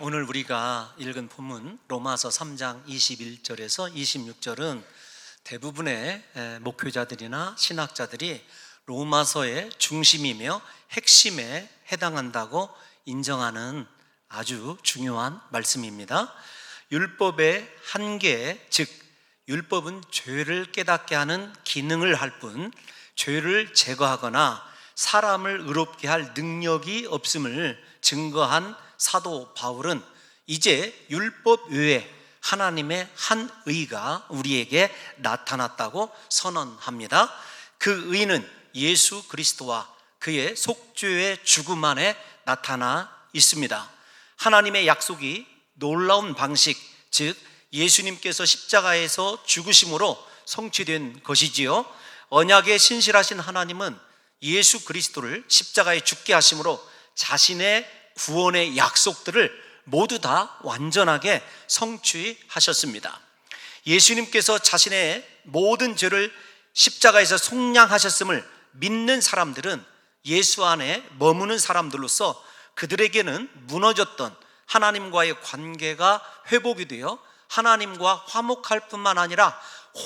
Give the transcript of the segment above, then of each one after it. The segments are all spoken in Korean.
오늘 우리가 읽은 본문 로마서 3장 21절에서 26절은 대부분의 목회자들이나 신학자들이 로마서의 중심이며 핵심에 해당한다고 인정하는 아주 중요한 말씀입니다. 율법의 한계, 즉 율법은 죄를 깨닫게 하는 기능을 할 뿐 죄를 제거하거나 사람을 의롭게 할 능력이 없음을 증거한 사도 바울은 이제 율법 외에 하나님의 한 의가 우리에게 나타났다고 선언합니다. 그 의는 예수 그리스도와 그의 속죄의 죽음 안에 나타나 있습니다. 하나님의 약속이 놀라운 방식, 즉 예수님께서 십자가에서 죽으심으로 성취된 것이지요. 언약에 신실하신 하나님은 예수 그리스도를 십자가에 죽게 하심으로 자신의 구원의 약속들을 모두 다 완전하게 성취하셨습니다. 예수님께서 자신의 모든 죄를 십자가에서 속량하셨음을 믿는 사람들은 예수 안에 머무는 사람들로서 그들에게는 무너졌던 하나님과의 관계가 회복이 되어 하나님과 화목할 뿐만 아니라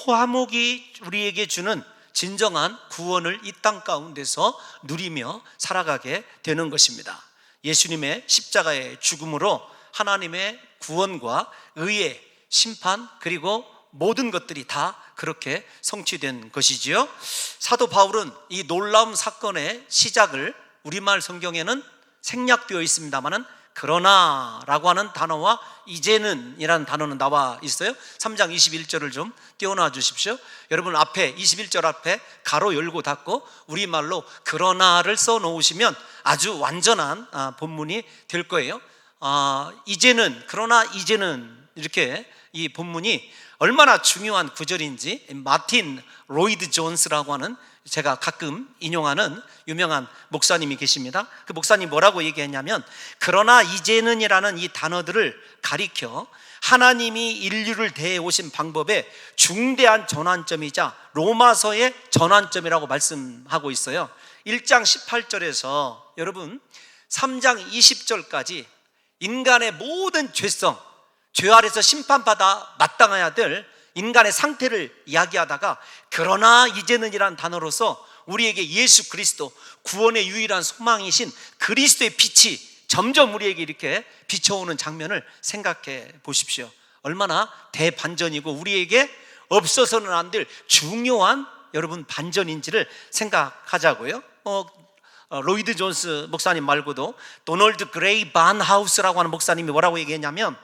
화목이 우리에게 주는 진정한 구원을 이 땅 가운데서 누리며 살아가게 되는 것입니다. 예수님의 십자가의 죽음으로 하나님의 구원과 의의 심판 그리고 모든 것들이 다 그렇게 성취된 것이지요. 사도 바울은 이 놀라운 사건의 시작을 우리말 성경에는 생략되어 있습니다만은 그러나 라고 하는 단어와 이제는 이라는 단어는 나와 있어요. 3장 21절을 좀 띄워놔 주십시오. 여러분 앞에 21절 앞에 가로 열고 닫고 우리말로 그러나를 써 놓으시면 아주 완전한 본문이 될 거예요. 이제는, 그러나 이제는, 이렇게 이 본문이 얼마나 중요한 구절인지 마틴 로이드 존스라고 하는 제가 가끔 인용하는 유명한 목사님이 계십니다. 그 목사님이 뭐라고 얘기했냐면 그러나 이제는 이라는 이 단어들을 가리켜 하나님이 인류를 대해 오신 방법의 중대한 전환점이자 로마서의 전환점이라고 말씀하고 있어요. 1장 18절에서 여러분 3장 20절까지 인간의 모든 죄성, 죄 아래서 심판받아 마땅해야 될 인간의 상태를 이야기하다가 그러나 이제는 이란 단어로서 우리에게 예수 그리스도 구원의 유일한 소망이신 그리스도의 빛이 점점 우리에게 이렇게 비춰오는 장면을 생각해 보십시오. 얼마나 대반전이고 우리에게 없어서는 안 될 중요한 여러분 반전인지를 생각하자고요. 로이드 존스 목사님 말고도 도널드 그레이 반하우스라고 하는 목사님이 뭐라고 얘기했냐면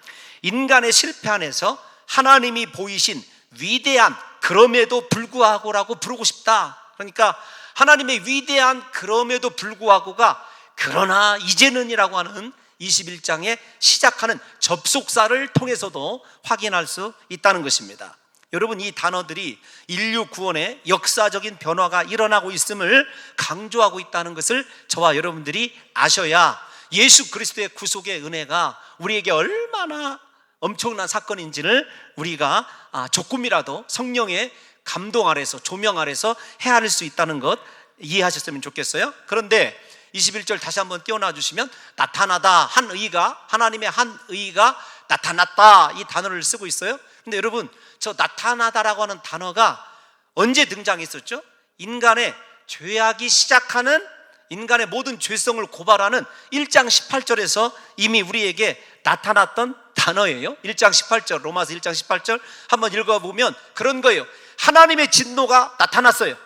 인간의 실패 안에서 하나님이 보이신 위대한 그럼에도 불구하고라고 부르고 싶다. 그러니까 하나님의 위대한 그럼에도 불구하고가 그러나 이제는이라고 하는 21장에 시작하는 접속사를 통해서도 확인할 수 있다는 것입니다. 여러분 이 단어들이 인류 구원의 역사적인 변화가 일어나고 있음을 강조하고 있다는 것을 저와 여러분들이 아셔야 예수 그리스도의 구속의 은혜가 우리에게 얼마나 엄청난 사건인지를 우리가 조금이라도 성령의 감동 아래서 조명 아래서 헤아릴 수 있다는 것 이해하셨으면 좋겠어요. 그런데 21절 다시 한번 띄워놔 주시면 나타나다 한 의가 하나님의 한 의가 나타났다 이 단어를 쓰고 있어요. 근데 여러분 저 나타나다라고 하는 단어가 언제 등장했었죠? 인간의 죄악이 시작하는 인간의 모든 죄성을 고발하는 1장 18절에서 이미 우리에게 나타났던 단어예요. 1장 18절 로마서 1장 18절 한번 읽어보면 그런 거예요. 하나님의 진노가 나타났어요.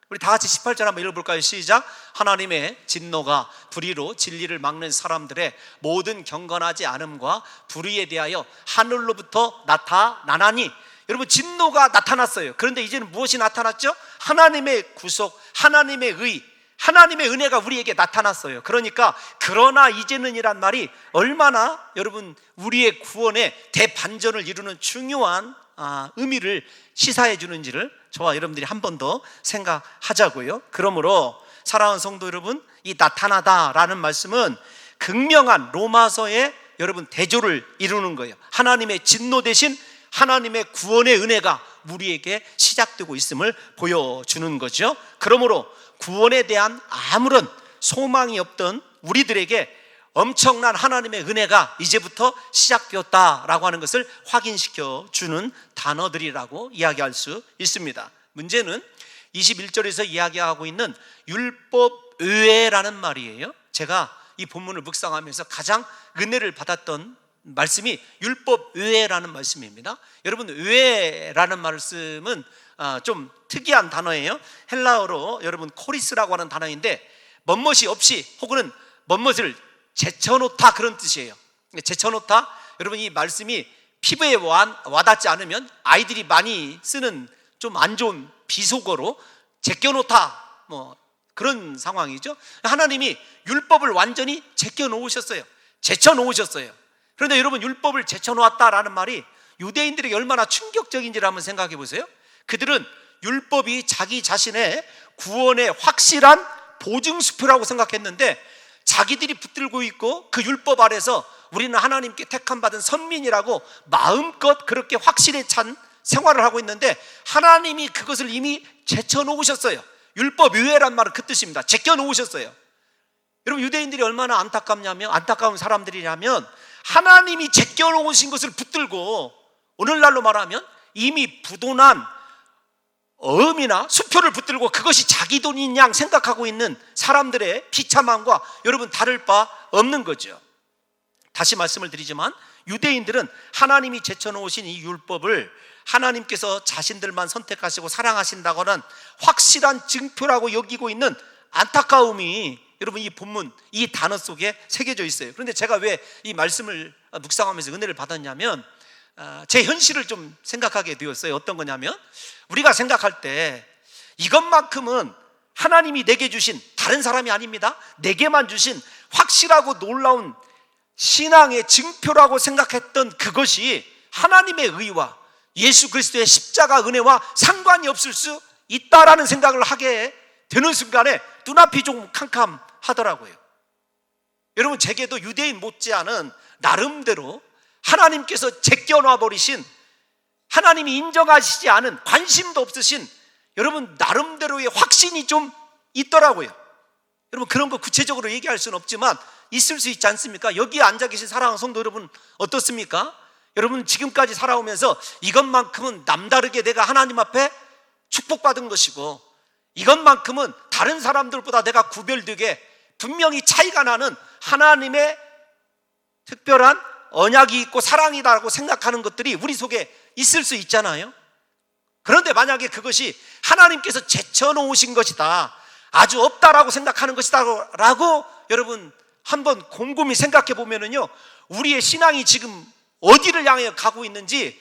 우리 다 같이 18절 한번 읽어볼까요? 시작. 하나님의 진노가 불의로 진리를 막는 사람들의 모든 경건하지 않음과 불의에 대하여 하늘로부터 나타나나니 여러분 진노가 나타났어요. 그런데 이제는 무엇이 나타났죠? 하나님의 구속, 하나님의 의, 하나님의 은혜가 우리에게 나타났어요. 그러니까 그러나 이제는 이란 말이 얼마나 여러분 우리의 구원의 대반전을 이루는 중요한 의미를 시사해 주는지를 저와 여러분들이 한 번 더 생각하자고요. 그러므로 사랑하는 성도 여러분, 이 나타나다라는 말씀은 극명한 로마서의 여러분 대조를 이루는 거예요. 하나님의 진노 대신 하나님의 구원의 은혜가 우리에게 시작되고 있음을 보여주는 거죠. 그러므로 구원에 대한 아무런 소망이 없던 우리들에게 엄청난 하나님의 은혜가 이제부터 시작되었다라고 하는 것을 확인시켜 주는 단어들이라고 이야기할 수 있습니다. 문제는 21절에서 이야기하고 있는 율법 외라는 말이에요. 제가 이 본문을 묵상하면서 가장 은혜를 받았던 말씀이 율법 외라는 말씀입니다. 여러분, 외라는 말씀은 좀 특이한 단어예요. 헬라어로 여러분 코리스라고 하는 단어인데 멋멋이 없이 혹은 멋멋을 제쳐놓다 그런 뜻이에요. 제쳐놓다, 여러분 이 말씀이 피부에 와닿지 않으면 아이들이 많이 쓰는 좀 안 좋은 비속어로 제껴놓다 뭐 그런 상황이죠. 하나님이 율법을 완전히 제껴놓으셨어요. 제쳐놓으셨어요. 그런데 여러분, 율법을 제쳐놓았다라는 말이 유대인들에게 얼마나 충격적인지를 한번 생각해 보세요. 그들은 율법이 자기 자신의 구원의 확실한 보증수표라고 생각했는데 자기들이 붙들고 있고 그 율법 아래서 우리는 하나님께 택함 받은 선민이라고 마음껏 그렇게 확신에 찬 생활을 하고 있는데 하나님이 그것을 이미 제쳐놓으셨어요. 율법 유예란 말은 그 뜻입니다. 제껴놓으셨어요. 여러분, 유대인들이 얼마나 안타까운 사람들이냐면 하나님이 제껴놓으신 것을 붙들고 오늘날로 말하면 이미 부도난 어음이나 수표를 붙들고 그것이 자기 돈인 양 생각하고 있는 사람들의 비참함과 여러분 다를 바 없는 거죠. 다시 말씀을 드리지만 유대인들은 하나님이 제쳐놓으신 이 율법을 하나님께서 자신들만 선택하시고 사랑하신다고는 확실한 증표라고 여기고 있는 안타까움이 여러분 이 본문, 이 단어 속에 새겨져 있어요. 그런데 제가 왜 이 말씀을 묵상하면서 은혜를 받았냐면 제 현실을 좀 생각하게 되었어요. 어떤 거냐면 우리가 생각할 때 이것만큼은 하나님이 내게 주신, 다른 사람이 아닙니다, 내게만 주신 확실하고 놀라운 신앙의 증표라고 생각했던 그것이 하나님의 의와 예수 그리스도의 십자가 은혜와 상관이 없을 수 있다라는 생각을 하게 되는 순간에 눈앞이 좀 캄캄하더라고요. 여러분, 제게도 유대인 못지않은 나름대로 하나님께서 제껴놔 버리신, 하나님이 인정하시지 않은, 관심도 없으신 여러분 나름대로의 확신이 좀 있더라고요. 여러분, 그런 거 구체적으로 얘기할 수는 없지만 있을 수 있지 않습니까? 여기에 앉아 계신 사랑하는 성도 여러분 어떻습니까? 여러분 지금까지 살아오면서 이것만큼은 남다르게 내가 하나님 앞에 축복받은 것이고 이것만큼은 다른 사람들보다 내가 구별되게 분명히 차이가 나는 하나님의 특별한 언약이 있고 사랑이다라고 생각하는 것들이 우리 속에 있을 수 있잖아요. 그런데 만약에 그것이 하나님께서 제쳐놓으신 것이다, 아주 없다라고 생각하는 것이다 라고 여러분 한번 곰곰이 생각해 보면은요, 우리의 신앙이 지금 어디를 향해 가고 있는지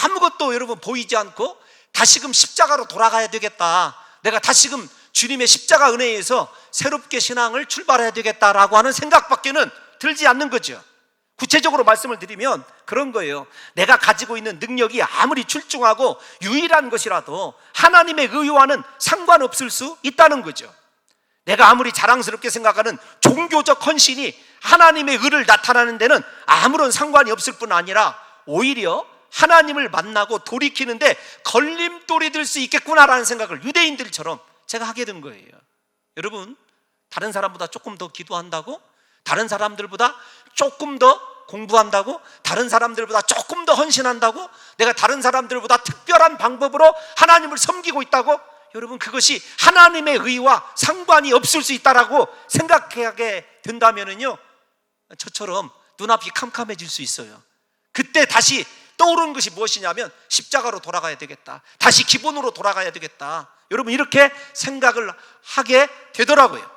아무것도 여러분 보이지 않고 다시금 십자가로 돌아가야 되겠다, 내가 다시금 주님의 십자가 은혜에서 새롭게 신앙을 출발해야 되겠다라고 하는 생각밖에는 들지 않는 거죠. 구체적으로 말씀을 드리면 그런 거예요. 내가 가지고 있는 능력이 아무리 출중하고 유일한 것이라도 하나님의 의와는 상관없을 수 있다는 거죠. 내가 아무리 자랑스럽게 생각하는 종교적 헌신이 하나님의 의를 나타나는 데는 아무런 상관이 없을 뿐 아니라 오히려 하나님을 만나고 돌이키는데 걸림돌이 될 수 있겠구나라는 생각을 유대인들처럼 제가 하게 된 거예요. 여러분, 다른 사람보다 조금 더 기도한다고? 다른 사람들보다 조금 더 공부한다고? 다른 사람들보다 조금 더 헌신한다고? 내가 다른 사람들보다 특별한 방법으로 하나님을 섬기고 있다고? 여러분, 그것이 하나님의 의와 상관이 없을 수 있다라고 생각하게 된다면요, 저처럼 눈앞이 캄캄해질 수 있어요. 그때 다시 떠오르는 것이 무엇이냐면 십자가로 돌아가야 되겠다, 다시 기본으로 돌아가야 되겠다, 여러분 이렇게 생각을 하게 되더라고요.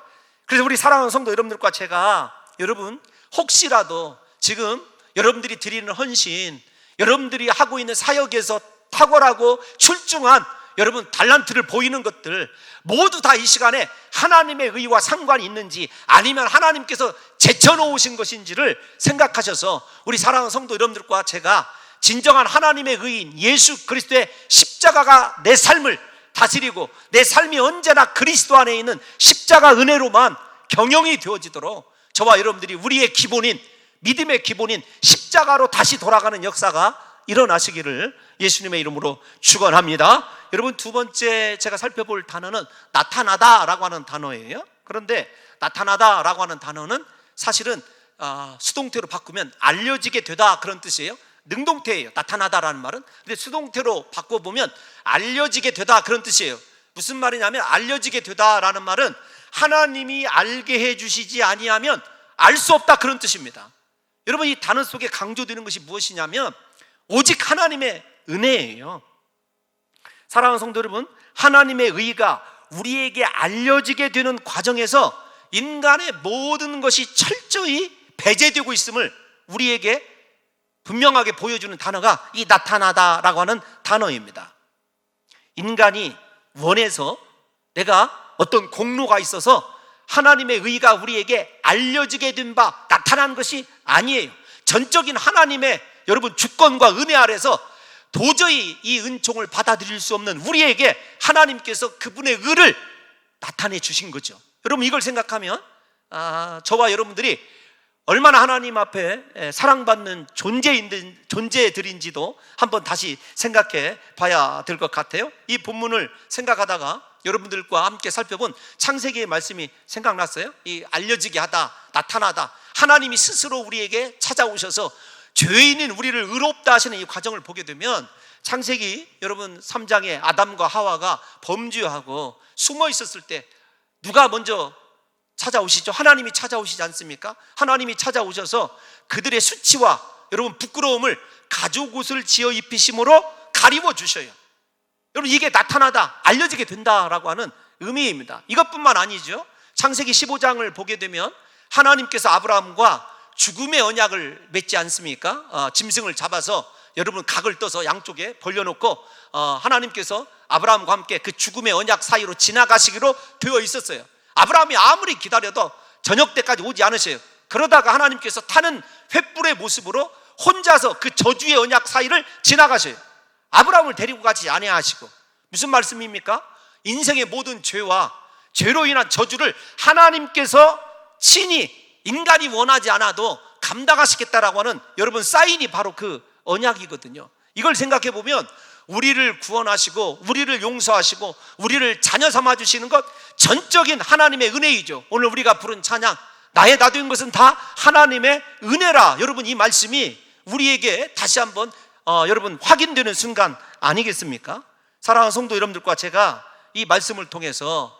그래서 우리 사랑하는 성도 여러분들과 제가 여러분 혹시라도 지금 여러분들이 드리는 헌신, 여러분들이 하고 있는 사역에서 탁월하고 출중한 여러분 달란트를 보이는 것들 모두 다 이 시간에 하나님의 의와 상관이 있는지 아니면 하나님께서 제쳐놓으신 것인지를 생각하셔서 우리 사랑하는 성도 여러분들과 제가 진정한 하나님의 의인 예수 그리스도의 십자가가 내 삶을 다스리고 내 삶이 언제나 그리스도 안에 있는 십자가 은혜로만 경영이 되어지도록 저와 여러분들이 우리의 기본인, 믿음의 기본인 십자가로 다시 돌아가는 역사가 일어나시기를 예수님의 이름으로 축원합니다. 여러분, 두 번째 제가 살펴볼 단어는 나타나다라고 하는 단어예요. 그런데 나타나다라고 하는 단어는 사실은 수동태로 바꾸면 알려지게 되다 그런 뜻이에요. 능동태예요. 나타나다라는 말은. 근데 수동태로 바꿔보면 알려지게 되다 그런 뜻이에요. 무슨 말이냐면 알려지게 되다라는 말은 하나님이 알게 해주시지 아니하면 알 수 없다 그런 뜻입니다. 여러분, 이 단어 속에 강조되는 것이 무엇이냐면 오직 하나님의 은혜예요. 사랑하는 성도 여러분, 하나님의 의가 우리에게 알려지게 되는 과정에서 인간의 모든 것이 철저히 배제되고 있음을 우리에게 분명하게 보여주는 단어가 이 나타나다라고 하는 단어입니다. 인간이 원해서 내가 어떤 공로가 있어서 하나님의 의가 우리에게 알려지게 된 바 나타난 것이 아니에요. 전적인 하나님의 여러분 주권과 은혜 아래서 도저히 이 은총을 받아들일 수 없는 우리에게 하나님께서 그분의 의를 나타내 주신 거죠. 여러분, 이걸 생각하면 저와 여러분들이 얼마나 하나님 앞에 사랑받는 존재들인지도 한번 다시 생각해 봐야 될 것 같아요. 이 본문을 생각하다가 여러분들과 함께 살펴본 창세기의 말씀이 생각났어요. 이 알려지게 하다, 나타나다, 하나님이 스스로 우리에게 찾아오셔서 죄인인 우리를 의롭다 하시는 이 과정을 보게 되면 창세기 여러분 3장에 아담과 하와가 범죄하고 숨어 있었을 때 누가 먼저 찾아오시죠? 하나님이 찾아오시지 않습니까? 하나님이 찾아오셔서 그들의 수치와 여러분 부끄러움을 가죽옷을 지어 입히심으로 가리워 주셔요. 여러분, 이게 나타나다, 알려지게 된다라고 하는 의미입니다. 이것뿐만 아니죠. 창세기 15장을 보게 되면 하나님께서 아브라함과 죽음의 언약을 맺지 않습니까? 짐승을 잡아서 여러분 각을 떠서 양쪽에 벌려놓고 하나님께서 아브라함과 함께 그 죽음의 언약 사이로 지나가시기로 되어 있었어요. 아브라함이 아무리 기다려도 저녁 때까지 오지 않으셔요. 그러다가 하나님께서 타는 횃불의 모습으로 혼자서 그 저주의 언약 사이를 지나가셔요. 아브라함을 데리고 가지 아니하시고. 무슨 말씀입니까? 인생의 모든 죄와 죄로 인한 저주를 하나님께서 친히 인간이 원하지 않아도 감당하시겠다라고 하는 여러분 사인이 바로 그 언약이거든요. 이걸 생각해 보면 우리를 구원하시고 우리를 용서하시고 우리를 자녀 삼아주시는 것 전적인 하나님의 은혜이죠. 오늘 우리가 부른 찬양 나의 나된 것은 다 하나님의 은혜라. 여러분, 이 말씀이 우리에게 다시 한번 여러분 확인되는 순간 아니겠습니까? 사랑하는 성도 여러분들과 제가 이 말씀을 통해서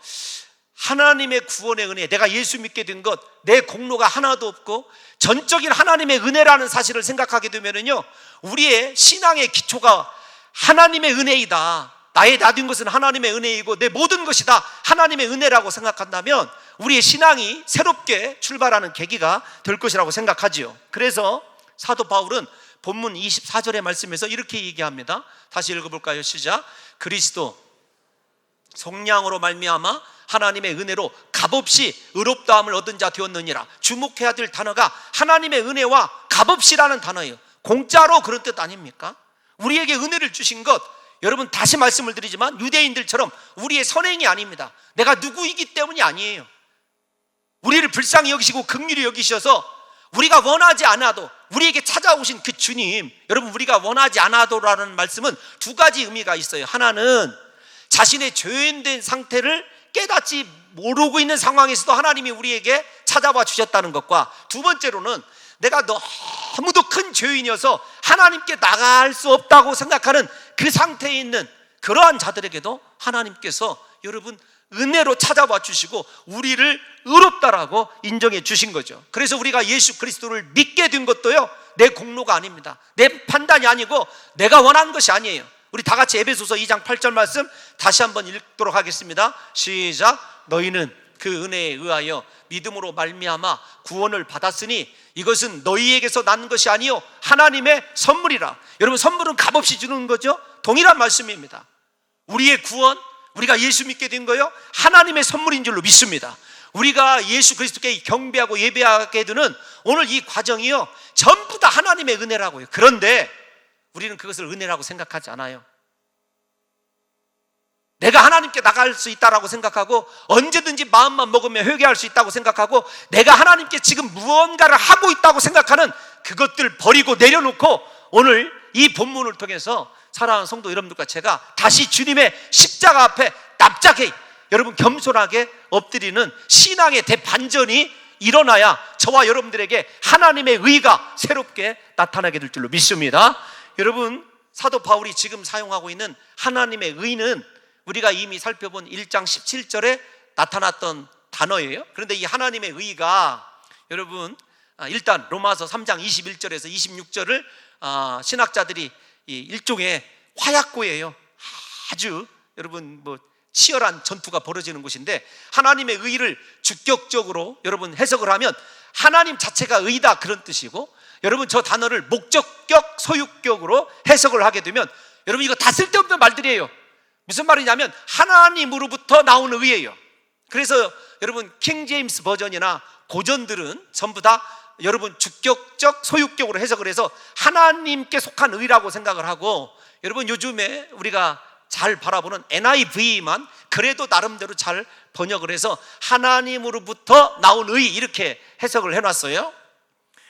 하나님의 구원의 은혜, 내가 예수 믿게 된 것, 내 공로가 하나도 없고 전적인 하나님의 은혜라는 사실을 생각하게 되면요, 우리의 신앙의 기초가 하나님의 은혜이다, 나의 나된 것은 하나님의 은혜이고 내 모든 것이 다 하나님의 은혜라고 생각한다면 우리의 신앙이 새롭게 출발하는 계기가 될 것이라고 생각하지요. 그래서 사도 바울은 본문 24절의 말씀에서 이렇게 얘기합니다. 다시 읽어볼까요? 시작. 그리스도 속량으로 말미암아 하나님의 은혜로 값없이 의롭다함을 얻은 자 되었느니라. 주목해야 될 단어가 하나님의 은혜와 값없이라는 단어예요. 공짜로 그런 뜻 아닙니까? 우리에게 은혜를 주신 것, 여러분 다시 말씀을 드리지만 유대인들처럼 우리의 선행이 아닙니다. 내가 누구이기 때문이 아니에요. 우리를 불쌍히 여기시고 긍휼히 여기셔서 우리가 원하지 않아도 우리에게 찾아오신 그 주님, 여러분 우리가 원하지 않아도라는 말씀은 두 가지 의미가 있어요. 하나는 자신의 죄인된 상태를 깨닫지 모르고 있는 상황에서도 하나님이 우리에게 찾아와 주셨다는 것과, 두 번째로는 내가 너무도 큰 죄인이어서 하나님께 나갈 수 없다고 생각하는 그 상태에 있는 그러한 자들에게도 하나님께서 여러분 은혜로 찾아와 주시고 우리를 의롭다라고 인정해 주신 거죠. 그래서 우리가 예수 그리스도를 믿게 된 것도요, 내 공로가 아닙니다. 내 판단이 아니고 내가 원하는 것이 아니에요. 우리 다 같이 에베소서 2장 8절 말씀 다시 한번 읽도록 하겠습니다. 시작. 너희는 그 은혜에 의하여 믿음으로 말미암아 구원을 받았으니 이것은 너희에게서 난 것이 아니요 하나님의 선물이라. 여러분, 선물은 값없이 주는 거죠. 동일한 말씀입니다. 우리의 구원, 우리가 예수 믿게 된 거요, 하나님의 선물인 줄로 믿습니다. 우리가 예수 그리스도께 경배하고 예배하게 되는 오늘 이 과정이요, 전부 다 하나님의 은혜라고요. 그런데 우리는 그것을 은혜라고 생각하지 않아요. 내가 하나님께 나갈 수 있다라고 생각하고 언제든지 마음만 먹으면 회개할 수 있다고 생각하고 내가 하나님께 지금 무언가를 하고 있다고 생각하는 그것들 버리고 내려놓고 오늘 이 본문을 통해서 사랑하는 성도 여러분들과 제가 다시 주님의 십자가 앞에 납작해 여러분 겸손하게 엎드리는 신앙의 대반전이 일어나야 저와 여러분들에게 하나님의 의가 새롭게 나타나게 될 줄로 믿습니다. 여러분, 사도 바울이 지금 사용하고 있는 하나님의 의는 우리가 이미 살펴본 1장 17절에 나타났던 단어예요. 그런데 이 하나님의 의가 여러분, 일단 로마서 3장 21절에서 26절을 신학자들이 일종의 화약고예요. 아주 여러분 치열한 전투가 벌어지는 곳인데, 하나님의 의를 주격적으로 여러분 해석을 하면 하나님 자체가 의다, 그런 뜻이고, 여러분 저 단어를 목적격, 소유격으로 해석을 하게 되면 여러분 이거 다 쓸데없는 말들이에요. 무슨 말이냐면 하나님으로부터 나온 의예요. 그래서 여러분 킹 제임스 버전이나 고전들은 전부 다 여러분 주격적, 소유격으로 해석을 해서 하나님께 속한 의라고 생각을 하고, 여러분 요즘에 우리가 잘 바라보는 NIV만 그래도 나름대로 잘 번역을 해서 하나님으로부터 나온 의, 이렇게 해석을 해놨어요.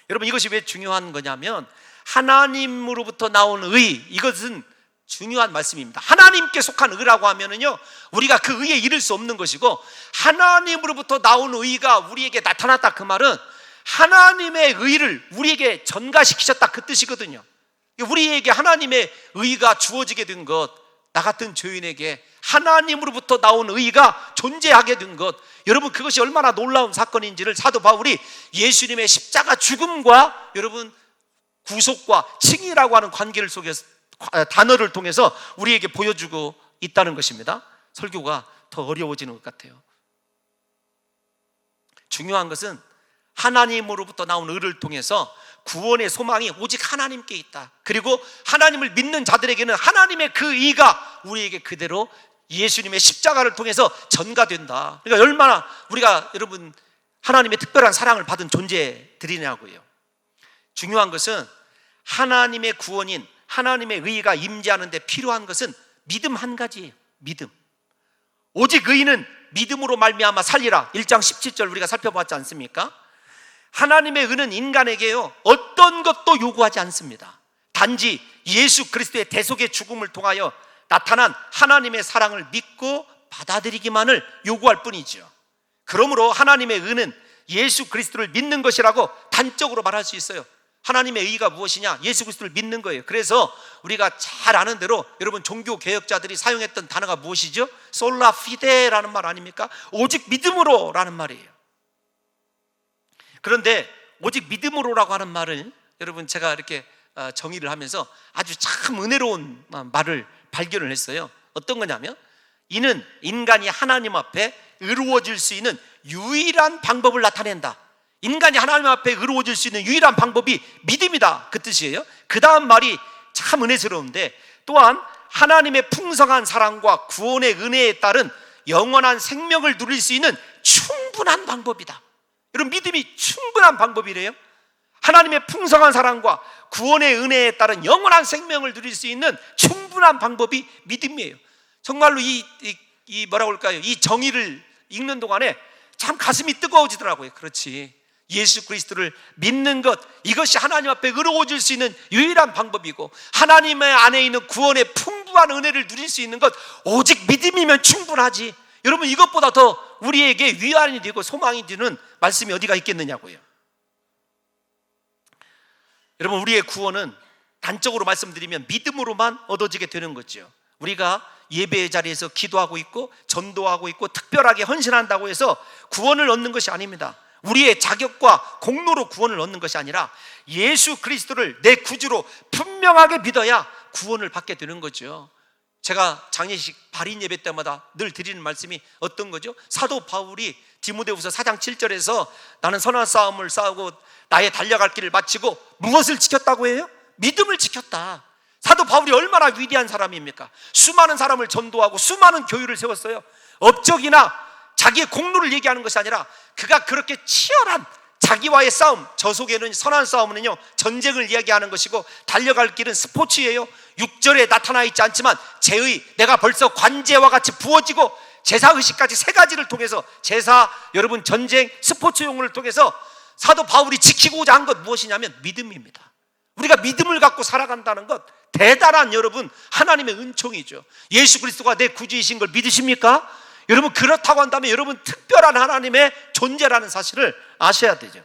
여러분 이것이 왜 중요한 거냐면, 하나님으로부터 나온 의, 이것은 중요한 말씀입니다. 하나님께 속한 의라고 하면은요, 우리가 그 의에 이를 수 없는 것이고, 하나님으로부터 나온 의가 우리에게 나타났다, 그 말은 하나님의 의를 우리에게 전가시키셨다, 그 뜻이거든요. 우리에게 하나님의 의가 주어지게 된 것, 나 같은 죄인에게 하나님으로부터 나온 의가 존재하게 된 것, 여러분 그것이 얼마나 놀라운 사건인지를 사도 바울이 예수님의 십자가 죽음과 여러분 구속과 칭의라고 하는 관계를 속에서, 단어를 통해서 우리에게 보여주고 있다는 것입니다. 설교가 더 어려워지는 것 같아요. 중요한 것은 하나님으로부터 나온 의를 통해서 구원의 소망이 오직 하나님께 있다. 그리고 하나님을 믿는 자들에게는 하나님의 그 의가 우리에게 그대로 예수님의 십자가를 통해서 전가된다. 그러니까 얼마나 우리가 여러분 하나님의 특별한 사랑을 받은 존재들이냐고요. 중요한 것은 하나님의 구원인 하나님의 의가 임재하는 데 필요한 것은 믿음 한 가지예요. 믿음. 오직 의인은 믿음으로 말미암아 살리라. 1장 17절 우리가 살펴봤지 않습니까? 하나님의 의는 인간에게요 어떤 것도 요구하지 않습니다. 단지 예수 그리스도의 대속의 죽음을 통하여 나타난 하나님의 사랑을 믿고 받아들이기만을 요구할 뿐이죠. 그러므로 하나님의 의는 예수 그리스도를 믿는 것이라고 단적으로 말할 수 있어요. 하나님의 의가 무엇이냐? 예수 그리스도를 믿는 거예요. 그래서 우리가 잘 아는 대로 여러분 종교 개혁자들이 사용했던 단어가 무엇이죠? 솔라 피데라는 말 아닙니까? 오직 믿음으로 라는 말이에요. 그런데 오직 믿음으로라고 하는 말을 여러분 제가 이렇게 정의를 하면서 아주 참 은혜로운 말을 발견을 했어요. 어떤 거냐면, 이는 인간이 하나님 앞에 의로워질 수 있는 유일한 방법을 나타낸다. 인간이 하나님 앞에 의로워질 수 있는 유일한 방법이 믿음이다, 그 뜻이에요. 그 다음 말이 참 은혜스러운데, 또한 하나님의 풍성한 사랑과 구원의 은혜에 따른 영원한 생명을 누릴 수 있는 충분한 방법이다. 여러분 믿음이 충분한 방법이래요. 하나님의 풍성한 사랑과 구원의 은혜에 따른 영원한 생명을 누릴 수 있는 충분한 방법이 믿음이에요. 정말로 뭐라고 할까요? 이 정의를 읽는 동안에 참 가슴이 뜨거워지더라고요. 그렇지, 예수 그리스도를 믿는 것, 이것이 하나님 앞에 의로워질 수 있는 유일한 방법이고, 하나님의 안에 있는 구원의 풍부한 은혜를 누릴 수 있는 것, 오직 믿음이면 충분하지. 여러분 이것보다 더 우리에게 위안이 되고 소망이 되는 말씀이 어디가 있겠느냐고요. 여러분 우리의 구원은 단적으로 말씀드리면 믿음으로만 얻어지게 되는 거죠. 우리가 예배의 자리에서 기도하고 있고 전도하고 있고 특별하게 헌신한다고 해서 구원을 얻는 것이 아닙니다. 우리의 자격과 공로로 구원을 얻는 것이 아니라 예수 그리스도를 내 구주로 분명하게 믿어야 구원을 받게 되는 거죠. 제가 장례식 발인 예배 때마다 늘 드리는 말씀이 어떤 거죠? 사도 바울이 디모데후서 4장 7절에서 나는 선한 싸움을 싸우고 나의 달려갈 길을 마치고 무엇을 지켰다고 해요? 믿음을 지켰다. 사도 바울이 얼마나 위대한 사람입니까? 수많은 사람을 전도하고 수많은 교회를 세웠어요. 업적이나 자기의 공로를 얘기하는 것이 아니라 그가 그렇게 치열한 자기와의 싸움, 저 속에는 선한 싸움은요 전쟁을 이야기하는 것이고, 달려갈 길은 스포츠예요. 6절에 나타나 있지 않지만 제의, 내가 벌써 관제와 같이 부어지고, 제사의식까지 세 가지를 통해서, 제사, 여러분 전쟁, 스포츠 용어를 통해서 사도 바울이 지키고자 한 것 무엇이냐면 믿음입니다. 우리가 믿음을 갖고 살아간다는 것, 대단한 여러분 하나님의 은총이죠. 예수 그리스도가 내 구주이신 걸 믿으십니까? 여러분 그렇다고 한다면 여러분 특별한 하나님의 존재라는 사실을 아셔야 되죠.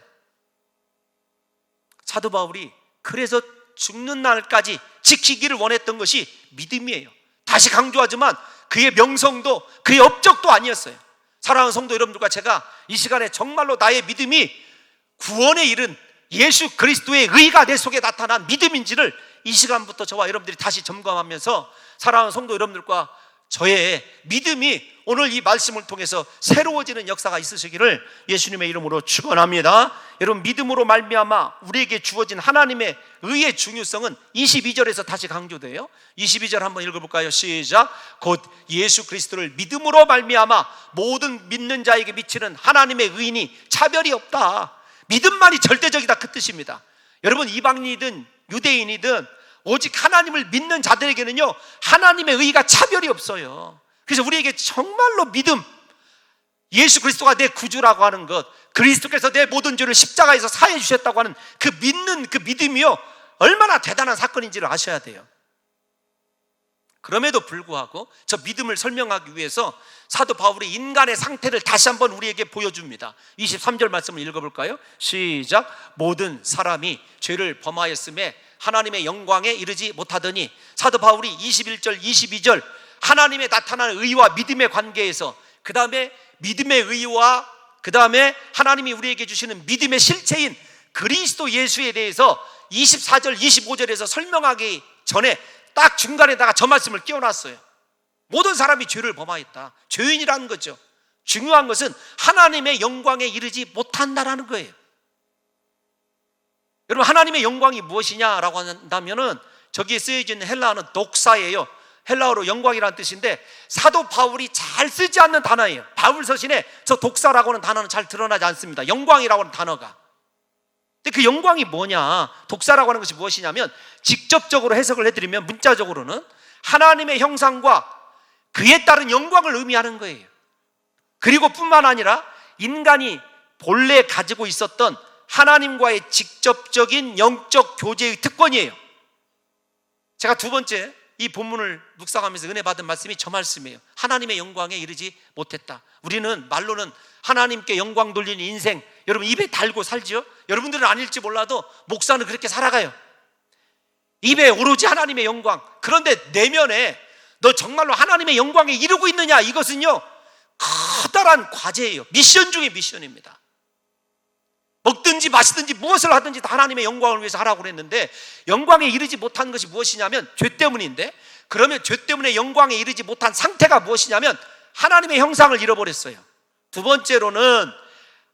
사도 바울이 그래서 죽는 날까지 지키기를 원했던 것이 믿음이에요. 다시 강조하지만 그의 명성도 그의 업적도 아니었어요. 사랑하는 성도 여러분들과 제가 이 시간에 정말로 나의 믿음이 구원에 이른 예수 그리스도의 의가 내 속에 나타난 믿음인지를 이 시간부터 저와 여러분들이 다시 점검하면서 사랑하는 성도 여러분들과 저의 믿음이 오늘 이 말씀을 통해서 새로워지는 역사가 있으시기를 예수님의 이름으로 축원합니다. 여러분 믿음으로 말미암아 우리에게 주어진 하나님의 의의 중요성은 22절에서 다시 강조돼요. 22절 한번 읽어볼까요? 시작. 곧 예수 그리스도를 믿음으로 말미암아 모든 믿는 자에게 미치는 하나님의 의인이 차별이 없다. 믿음만이 절대적이다, 그 뜻입니다. 여러분 이방인이든 유대인이든 오직 하나님을 믿는 자들에게는요 하나님의 의가 차별이 없어요. 그래서 우리에게 정말로 믿음, 예수 그리스도가 내 구주라고 하는 것, 그리스도께서 내 모든 죄를 십자가에서 사해 주셨다고 하는 그 믿는 그 믿음이요 얼마나 대단한 사건인지를 아셔야 돼요. 그럼에도 불구하고 저 믿음을 설명하기 위해서 사도 바울이 인간의 상태를 다시 한번 우리에게 보여줍니다. 23절 말씀을 읽어볼까요? 시작. 모든 사람이 죄를 범하였음에 하나님의 영광에 이르지 못하더니, 사도 바울이 21절 22절 하나님의 나타난 의와 믿음의 관계에서 그 다음에 믿음의 의와 그 다음에 하나님이 우리에게 주시는 믿음의 실체인 그리스도 예수에 대해서 24절 25절에서 설명하기 전에 딱 중간에다가 저 말씀을 끼워놨어요. 모든 사람이 죄를 범하였다. 죄인이라는 거죠. 중요한 것은 하나님의 영광에 이르지 못한다라는 거예요. 여러분 하나님의 영광이 무엇이냐라고 한다면은 저기에 쓰여져 있는 헬라어는 독사예요. 헬라어로 영광이라는 뜻인데 사도 바울이 잘 쓰지 않는 단어예요. 바울 서신에 저 독사라고 하는 단어는 잘 드러나지 않습니다. 영광이라고 하는 단어가. 근데 그 영광이 뭐냐, 독사라고 하는 것이 무엇이냐면 직접적으로 해석을 해드리면 문자적으로는 하나님의 형상과 그에 따른 영광을 의미하는 거예요. 그리고 뿐만 아니라 인간이 본래 가지고 있었던 하나님과의 직접적인 영적 교제의 특권이에요. 제가 두 번째 이 본문을 묵상하면서 은혜 받은 말씀이 저 말씀이에요. 하나님의 영광에 이르지 못했다. 우리는 말로는 하나님께 영광 돌리는 인생, 여러분 입에 달고 살지요? 여러분들은 아닐지 몰라도 목사는 그렇게 살아가요. 입에 오로지 하나님의 영광. 그런데 내면에 너 정말로 하나님의 영광에 이르고 있느냐, 이것은요 커다란 과제예요. 미션 중에 미션입니다. 먹든지 마시든지 무엇을 하든지 다 하나님의 영광을 위해서 하라고 그랬는데 영광에 이르지 못한 것이 무엇이냐면 죄 때문인데, 그러면 죄 때문에 영광에 이르지 못한 상태가 무엇이냐면 하나님의 형상을 잃어버렸어요. 두 번째로는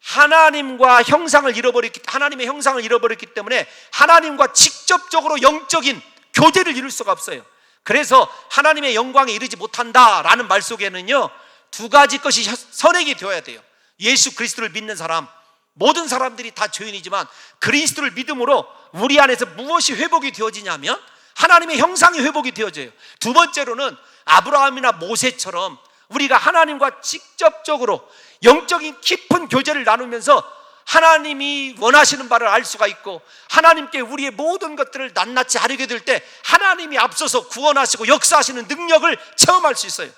하나님의 형상을 잃어버렸기 때문에 하나님과 직접적으로 영적인 교제를 이룰 수가 없어요. 그래서 하나님의 영광에 이르지 못한다라는 말 속에는요 두 가지 것이 선행이 되어야 돼요. 예수 그리스도를 믿는 사람, 모든 사람들이 다 죄인이지만 그리스도를 믿음으로 우리 안에서 무엇이 회복이 되어지냐면 하나님의 형상이 회복이 되어져요. 두 번째로는 아브라함이나 모세처럼 우리가 하나님과 직접적으로 영적인 깊은 교제를 나누면서 하나님이 원하시는 바를 알 수가 있고 하나님께 우리의 모든 것들을 낱낱이 아뢰게 될 때 하나님이 앞서서 구원하시고 역사하시는 능력을 체험할 수 있어요.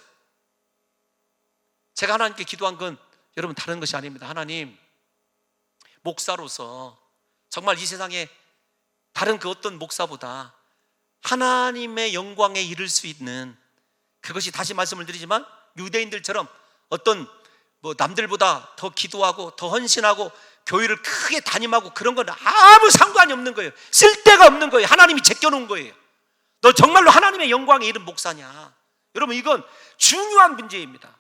제가 하나님께 기도한 건 여러분 다른 것이 아닙니다. 하나님, 목사로서 정말 이 세상에 다른 그 어떤 목사보다 하나님의 영광에 이를 수 있는, 그것이 다시 말씀을 드리지만 유대인들처럼 어떤 남들보다 더 기도하고 더 헌신하고 교회를 크게 담임하고 그런 건 아무 상관이 없는 거예요. 쓸데가 없는 거예요. 하나님이 제껴놓은 거예요. 너 정말로 하나님의 영광에 이른 목사냐? 여러분 이건 중요한 문제입니다.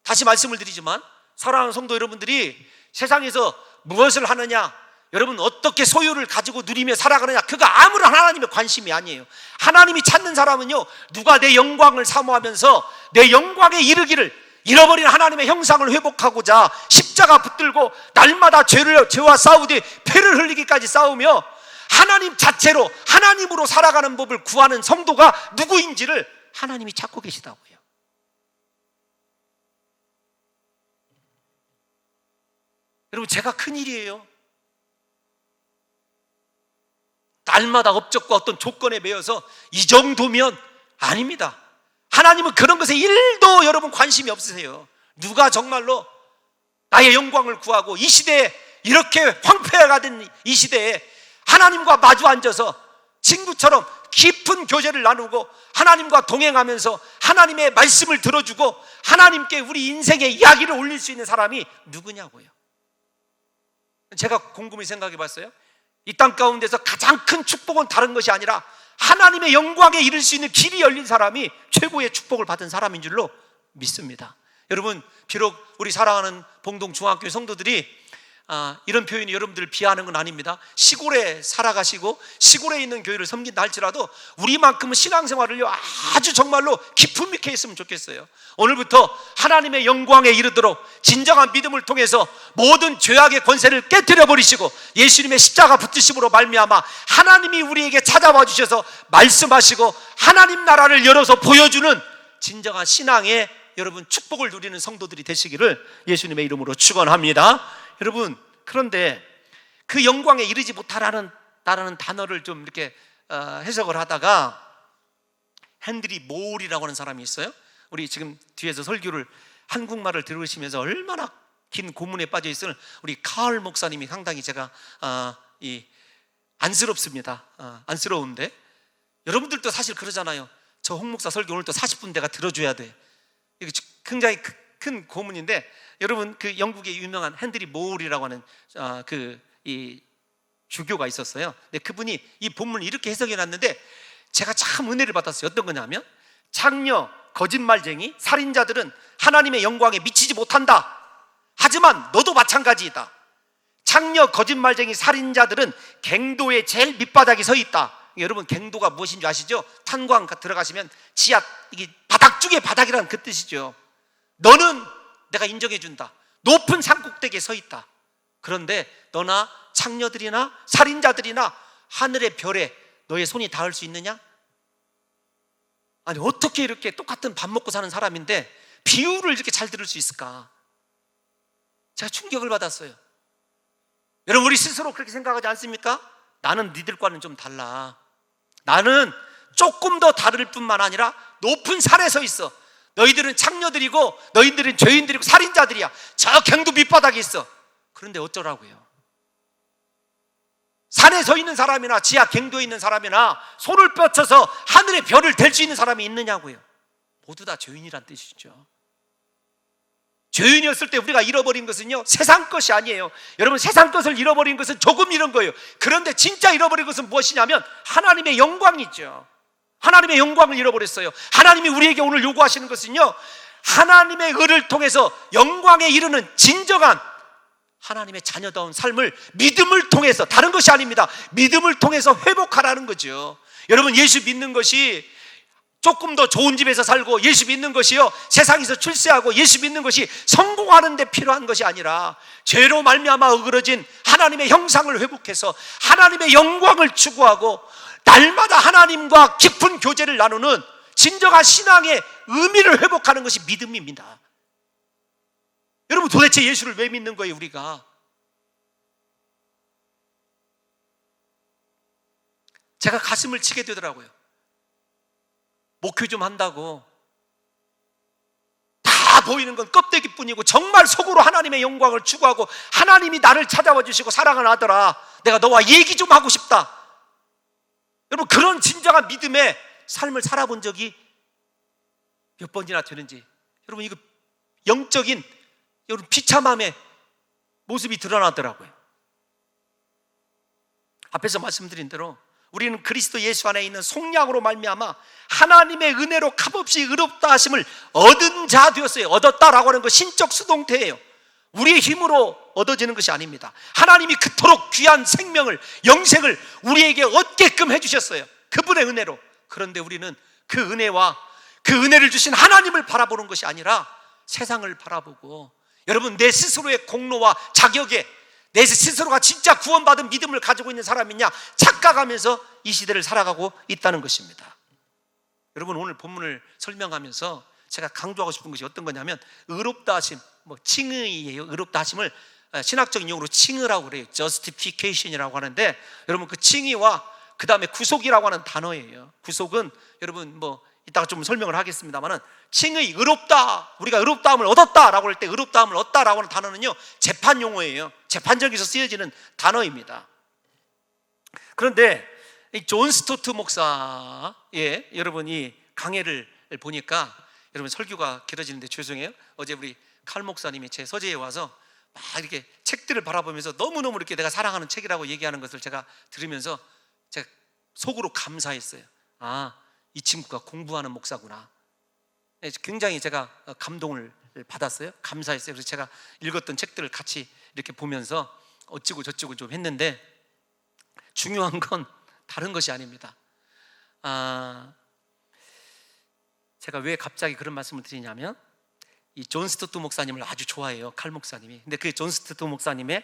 다시 말씀을 드리지만 사랑하는 성도 여러분들이 세상에서 무엇을 하느냐, 여러분 어떻게 소유를 가지고 누리며 살아가느냐, 그거 아무런 하나님의 관심이 아니에요. 하나님이 찾는 사람은요 누가 내 영광을 사모하면서 내 영광에 이르기를, 잃어버린 하나님의 형상을 회복하고자 십자가 붙들고 날마다 죄와 싸우되 피를 흘리기까지 싸우며 하나님 자체로 하나님으로 살아가는 법을 구하는 성도가 누구인지를 하나님이 찾고 계시다고요. 여러분 제가 큰일이에요. 날마다 업적과 어떤 조건에 매여서 이 정도면 아닙니다. 하나님은 그런 것에 1도 여러분 관심이 없으세요. 누가 정말로 나의 영광을 구하고 이 시대에 이렇게 황폐가 된 이 시대에 하나님과 마주 앉아서 친구처럼 깊은 교제를 나누고 하나님과 동행하면서 하나님의 말씀을 들어주고 하나님께 우리 인생의 이야기를 올릴 수 있는 사람이 누구냐고요. 제가 곰곰이 생각해 봤어요. 이 땅 가운데서 가장 큰 축복은 다른 것이 아니라 하나님의 영광에 이를 수 있는 길이 열린 사람이 최고의 축복을 받은 사람인 줄로 믿습니다. 여러분, 비록 우리 사랑하는 봉동중학교 성도들이 이런 표현이 여러분들을 비하하는 건 아닙니다. 시골에 살아가시고 시골에 있는 교회를 섬긴다 할지라도 우리만큼은 신앙생활을요 아주 정말로 기품 있게 했으면 좋겠어요. 오늘부터 하나님의 영광에 이르도록 진정한 믿음을 통해서 모든 죄악의 권세를 깨뜨려 버리시고 예수님의 십자가 붙으심으로 말미암아 하나님이 우리에게 찾아와 주셔서 말씀하시고 하나님 나라를 열어서 보여주는 진정한 신앙의 여러분 축복을 누리는 성도들이 되시기를 예수님의 이름으로 축원합니다. 여러분, 그런데 그 영광에 이르지 못하라는 단어를 좀 이렇게 해석을 하다가 헨리 모울이라고 하는 사람이 있어요. 우리 지금 뒤에서 설교를 한국말을 들으시면서 얼마나 긴 고문에 빠져 있을 우리 카을 목사님이 상당히 제가 안쓰럽습니다. 안쓰러운데 여러분들도 사실 그러잖아요. 저 홍 목사 설교 오늘 또 40분 내가 들어줘야 돼. 이게 굉장히 큰 고문인데 여러분, 그 영국의 유명한 헨리 모울이라고 하는 이 주교가 있었어요. 근데 그분이 이 본문을 이렇게 해석해 놨는데 제가 참 은혜를 받았어요. 어떤 거냐면 창녀, 거짓말쟁이, 살인자들은 하나님의 영광에 미치지 못한다. 하지만 너도 마찬가지이다. 창녀, 거짓말쟁이, 살인자들은 갱도의 제일 밑바닥에 서 있다. 여러분, 갱도가 무엇인 줄 아시죠? 탄광 들어가시면 지하, 이게 바닥 중에 바닥이라는 그 뜻이죠. 너는 내가 인정해준다. 높은 산꼭대기에 서 있다. 그런데 너나 창녀들이나 살인자들이나 하늘의 별에 너의 손이 닿을 수 있느냐? 아니, 어떻게 이렇게 똑같은 밥 먹고 사는 사람인데 비유를 이렇게 잘 들을 수 있을까? 제가 충격을 받았어요. 여러분, 우리 스스로 그렇게 생각하지 않습니까? 나는 니들과는 좀 달라. 나는 조금 더 다를 뿐만 아니라 높은 산에 서 있어. 너희들은 창녀들이고 너희들은 죄인들이고 살인자들이야. 저 갱도 밑바닥에 있어. 그런데 어쩌라고요? 산에 서 있는 사람이나 지하 갱도에 있는 사람이나 손을 뻗쳐서 하늘의 별을 댈 수 있는 사람이 있느냐고요. 모두 다 죄인이란 뜻이죠. 죄인이었을 때 우리가 잃어버린 것은요 세상 것이 아니에요. 여러분, 세상 것을 잃어버린 것은 조금 잃은 거예요. 그런데 진짜 잃어버린 것은 무엇이냐면 하나님의 영광이죠. 하나님의 영광을 잃어버렸어요. 하나님이 우리에게 오늘 요구하시는 것은요 하나님의 의를 통해서 영광에 이르는 진정한 하나님의 자녀다운 삶을 믿음을 통해서, 다른 것이 아닙니다. 믿음을 통해서 회복하라는 거죠. 여러분, 예수 믿는 것이 조금 더 좋은 집에서 살고 예수 믿는 것이요 세상에서 출세하고 예수 믿는 것이 성공하는 데 필요한 것이 아니라 죄로 말미암아 어그러진 하나님의 형상을 회복해서 하나님의 영광을 추구하고 날마다 하나님과 깊은 교제를 나누는 진정한 신앙의 의미를 회복하는 것이 믿음입니다. 여러분, 도대체 예수를 왜 믿는 거예요, 우리가? 제가 가슴을 치게 되더라고요. 목회 좀 한다고 다 보이는 건 껍데기뿐이고 정말 속으로 하나님의 영광을 추구하고 하나님이 나를 찾아와 주시고 사랑을 하더라, 내가 너와 얘기 좀 하고 싶다. 여러분, 그런 진정한 믿음의 삶을 살아본 적이 몇 번이나 되는지, 여러분, 이거 영적인 여러분 비참함의 모습이 드러나더라고요. 앞에서 말씀드린 대로 우리는 그리스도 예수 안에 있는 속량으로 말미암아 하나님의 은혜로 값없이 의롭다 하심을 얻은 자 되었어요. 얻었다라고 하는 거 신적 수동태예요. 우리의 힘으로 얻어지는 것이 아닙니다. 하나님이 그토록 귀한 생명을, 영생을 우리에게 얻게끔 해주셨어요. 그분의 은혜로. 그런데 우리는 그 은혜와 그 은혜를 주신 하나님을 바라보는 것이 아니라 세상을 바라보고, 여러분, 내 스스로의 공로와 자격에 내 스스로가 진짜 구원받은 믿음을 가지고 있는 사람이냐 착각하면서 이 시대를 살아가고 있다는 것입니다. 여러분, 오늘 본문을 설명하면서 제가 강조하고 싶은 것이 어떤 거냐면 의롭다 하심, 칭의예요. 의롭다 하심을 신학적인 용어로 칭의라고 그래요. justification이라고 하는데, 여러분, 그 칭의와 그 다음에 구속이라고 하는 단어예요. 구속은 여러분 이따가 좀 설명을 하겠습니다만은, 칭의, 의롭다, 우리가 의롭다함을 얻었다라고 할 때 의롭다함을 얻다라고 하는 단어는요, 재판 용어예요. 재판정에서 쓰여지는 단어입니다. 그런데 이 존 스토트 목사의 여러분이 강해를 보니까, 여러분 설교가 길어지는데 죄송해요. 어제 우리 칼 목사님이 제 서재에 와서 막 이렇게 책들을 바라보면서 너무너무 이렇게 내가 사랑하는 책이라고 얘기하는 것을 제가 들으면서 제가 속으로 감사했어요. 아, 이 친구가 공부하는 목사구나. 굉장히 제가 감동을 받았어요. 감사했어요. 그래서 제가 읽었던 책들을 같이 이렇게 보면서 어찌고 저찌고 좀 했는데, 중요한 건 다른 것이 아닙니다. 제가 왜 갑자기 그런 말씀을 드리냐면, 이 존 스토트 목사님을 아주 좋아해요, 칼 목사님이. 근데 그 존 스토트 목사님의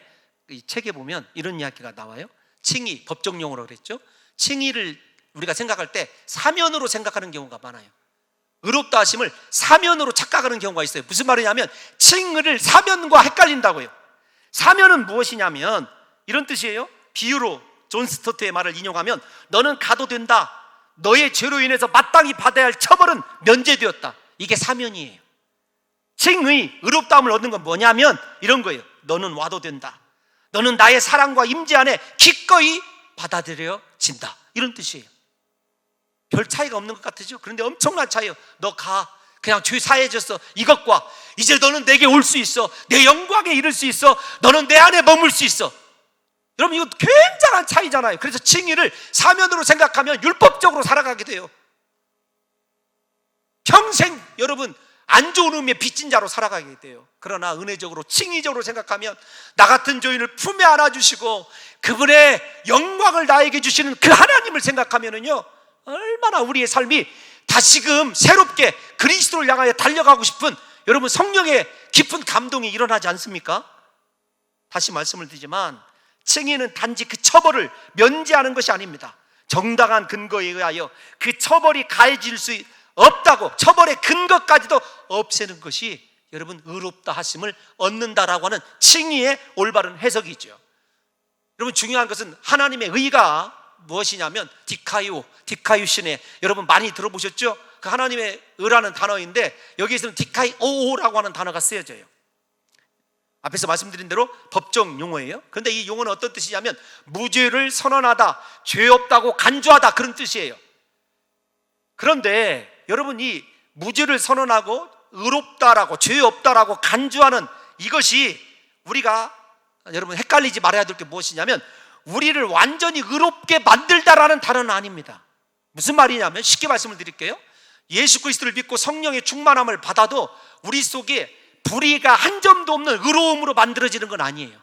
이 책에 보면 이런 이야기가 나와요. 칭의, 법정 용어로 그랬죠. 칭의를 우리가 생각할 때 사면으로 생각하는 경우가 많아요. 의롭다 하심을 사면으로 착각하는 경우가 있어요. 무슨 말이냐면, 칭의를 사면과 헷갈린다고요. 사면은 무엇이냐면 이런 뜻이에요. 비유로 존 스토트의 말을 인용하면, 너는 가도 된다, 너의 죄로 인해서 마땅히 받아야 할 처벌은 면제되었다. 이게 사면이에요. 칭의, 의롭다함을 얻는 건 뭐냐면 이런 거예요. 너는 와도 된다, 너는 나의 사랑과 임재 안에 기꺼이 받아들여진다, 이런 뜻이에요. 별 차이가 없는 것 같으죠? 그런데 엄청난 차이예요. 너 가, 그냥 죄 사해졌어, 이것과 이제 너는 내게 올 수 있어, 내 영광에 이를 수 있어, 너는 내 안에 머물 수 있어. 여러분, 이거 굉장한 차이잖아요. 그래서 칭의를 사면으로 생각하면 율법적으로 살아가게 돼요. 평생 여러분 안 좋은 의미의 빚진 자로 살아가게 돼요. 그러나 은혜적으로, 칭의적으로 생각하면 나 같은 죄인을 품에 안아주시고 그분의 영광을 나에게 주시는 그 하나님을 생각하면은요, 얼마나 우리의 삶이 다시금 새롭게 그리스도를 향하여 달려가고 싶은, 여러분 성령의 깊은 감동이 일어나지 않습니까? 다시 말씀을 드리지만, 칭의는 단지 그 처벌을 면제하는 것이 아닙니다. 정당한 근거에 의하여 그 처벌이 가해질 수 없다고, 처벌의 근거까지도 없애는 것이 여러분 의롭다 하심을 얻는다라고 하는 칭의의 올바른 해석이죠. 여러분, 중요한 것은 하나님의 의가 무엇이냐면 디카이오신에 여러분 많이 들어보셨죠? 그 하나님의 의라는 단어인데 여기에서는 디카이오라고 하는 단어가 쓰여져요. 앞에서 말씀드린 대로 법정 용어예요. 그런데 이 용어는 어떤 뜻이냐면 무죄를 선언하다, 죄 없다고 간주하다, 그런 뜻이에요. 그런데 여러분, 이 무죄를 선언하고 의롭다라고, 죄 없다라고 간주하는 이것이 우리가 여러분 헷갈리지 말아야 될 게 무엇이냐면, 우리를 완전히 의롭게 만들다라는 단어는 아닙니다. 무슨 말이냐면, 쉽게 말씀을 드릴게요. 예수 그리스도를 믿고 성령의 충만함을 받아도 우리 속에 불의가 한 점도 없는 의로움으로 만들어지는 건 아니에요.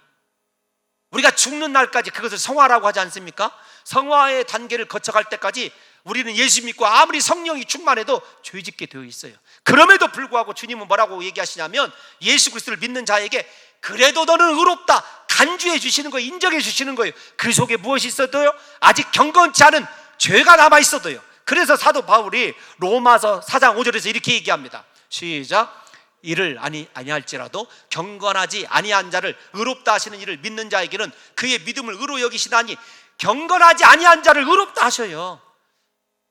우리가 죽는 날까지 그것을 성화라고 하지 않습니까? 성화의 단계를 거쳐갈 때까지 우리는 예수 믿고 아무리 성령이 충만해도 죄짓게 되어 있어요. 그럼에도 불구하고 주님은 뭐라고 얘기하시냐면, 예수 그리스도를 믿는 자에게 그래도 너는 의롭다 간주해 주시는 거예요. 인정해 주시는 거예요. 그 속에 무엇이 있어도요, 아직 경건치 않은 죄가 남아 있어도요. 그래서 사도 바울이 로마서 4장 5절에서 이렇게 얘기합니다. 시작. 이를 아니할지라도 경건하지 아니한 자를 의롭다 하시는 이를 믿는 자에게는 그의 믿음을 의로 여기시다니, 경건하지 아니한 자를 의롭다 하셔요.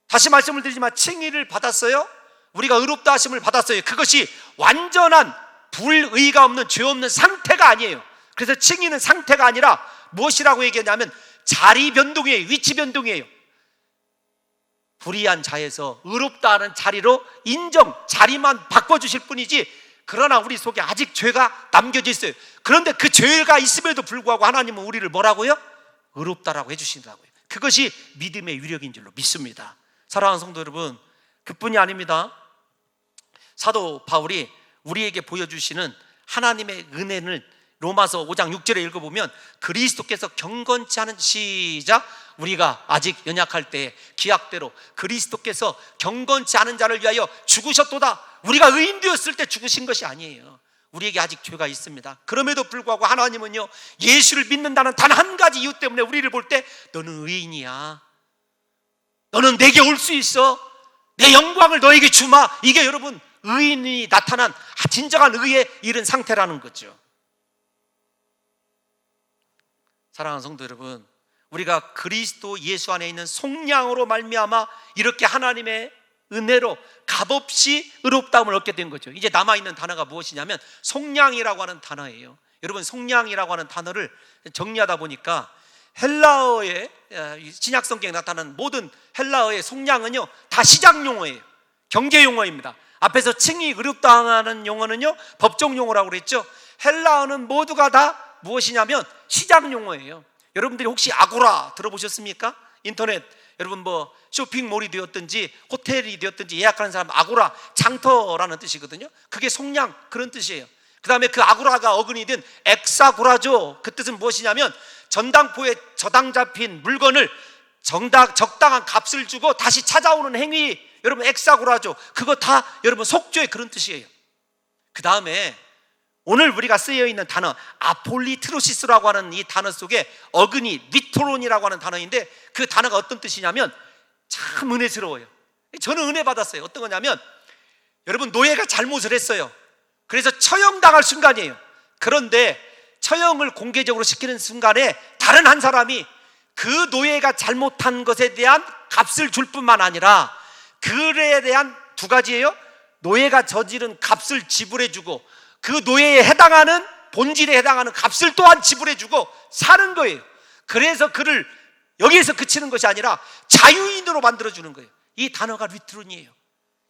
다시 말씀을 드리지만, 칭의를 받았어요. 우리가 의롭다 하심을 받았어요. 그것이 완전한 불의가 없는, 죄 없는 상태가 아니에요. 그래서 칭의는 상태가 아니라 무엇이라고 얘기하냐면 자리 변동이에요. 위치 변동이에요. 불의한 자에서 의롭다 하는 자리로 자리만 바꿔주실 뿐이지, 그러나 우리 속에 아직 죄가 남겨져 있어요. 그런데 그 죄가 있음에도 불구하고 하나님은 우리를 뭐라고요? 의롭다라고 해주신다고요. 그것이 믿음의 위력인 줄로 믿습니다. 사랑하는 성도 여러분, 그뿐이 아닙니다. 사도 바울이 우리에게 보여주시는 하나님의 은혜를 로마서 5장 6절에 읽어보면, 그리스도께서 경건치 않은, 시작, 우리가 아직 연약할 때에 기약대로 그리스도께서 경건치 않은 자를 위하여 죽으셨도다. 우리가 의인되었을 때 죽으신 것이 아니에요. 우리에게 아직 죄가 있습니다. 그럼에도 불구하고 하나님은요, 예수를 믿는다는 단 한 가지 이유 때문에 우리를 볼 때 너는 의인이야, 너는 내게 올 수 있어, 내 영광을 너에게 주마, 이게 여러분 의인이 나타난 진정한 의에 이른 상태라는 거죠. 사랑하는 성도 여러분, 우리가 그리스도 예수 안에 있는 속량으로 말미암아 이렇게 하나님의 은혜로 값없이 의롭다함을 얻게 된 거죠. 이제 남아있는 단어가 무엇이냐면 속량이라고 하는 단어예요. 여러분, 속량이라고 하는 단어를 정리하다 보니까 헬라어의 신약 성경에 나타나는 모든 헬라어의 속량은요 다 시장 용어예요. 경제 용어입니다. 앞에서 칭의 의롭다하는 용어는요 법정 용어라고 그랬죠. 헬라어는 모두가 다 무엇이냐면 시장 용어예요. 여러분들이 혹시 아고라 들어보셨습니까? 인터넷 여러분 뭐 쇼핑몰이 되었든지 호텔이 되었든지 예약하는 사람 아고라, 장터라는 뜻이거든요. 그게 속량 그런 뜻이에요. 그 다음에 그 아고라가 어근이 된 엑사고라죠. 그 뜻은 무엇이냐면 전당포에 저당 잡힌 물건을 적당한 값을 주고 다시 찾아오는 행위, 여러분 엑사고라죠. 그거 다 여러분 속죄의 그런 뜻이에요. 그 다음에 오늘 우리가 쓰여있는 단어 아폴리트로시스라고 하는 이 단어 속에 어근이 리토론이라고 하는 단어인데 그 단어가 어떤 뜻이냐면 참 은혜스러워요. 저는 은혜 받았어요. 어떤 거냐면 여러분 노예가 잘못을 했어요. 그래서 처형당할 순간이에요. 그런데 처형을 공개적으로 시키는 순간에 다른 한 사람이 그 노예가 잘못한 것에 대한 값을 줄 뿐만 아니라 그에 대한 두 가지예요. 노예가 저지른 값을 지불해주고 그 노예에 해당하는 본질에 해당하는 값을 또한 지불해주고 사는 거예요. 그래서 그를 여기에서 그치는 것이 아니라 자유인으로 만들어주는 거예요. 이 단어가 리트론이에요.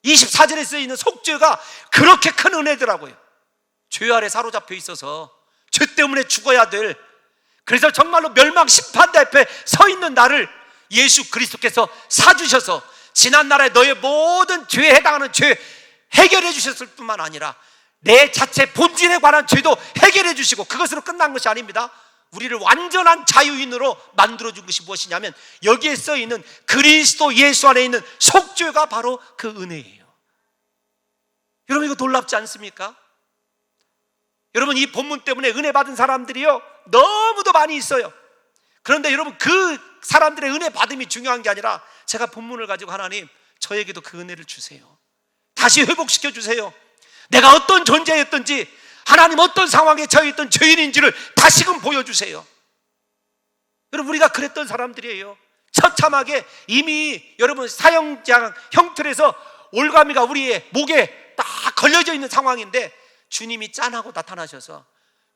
24절에 쓰여있는 속죄가 그렇게 큰 은혜더라고요. 죄 아래 사로잡혀 있어서 죄 때문에 죽어야 될, 그래서 정말로 멸망 심판대 앞에 서 있는 나를 예수 그리스도께서 사주셔서 지난날에 너의 모든 죄에 해당하는 죄 해결해 주셨을 뿐만 아니라 내 자체 본질에 관한 죄도 해결해 주시고 그것으로 끝난 것이 아닙니다. 우리를 완전한 자유인으로 만들어준 것이 무엇이냐면 여기에 써있는 그리스도 예수 안에 있는 속죄가 바로 그 은혜예요. 여러분 이거 놀랍지 않습니까? 여러분 이 본문 때문에 은혜 받은 사람들이요 너무도 많이 있어요. 그런데 여러분 그 사람들의 은혜 받음이 중요한 게 아니라 제가 본문을 가지고 하나님 저에게도 그 은혜를 주세요. 다시 회복시켜 주세요. 내가 어떤 존재였던지 하나님 어떤 상황에 처해있던 죄인인지를 다시금 보여주세요. 여러분 우리가 그랬던 사람들이에요. 처참하게 이미 여러분 사형장 형틀에서 올가미가 우리의 목에 딱 걸려져 있는 상황인데 주님이 짠하고 나타나셔서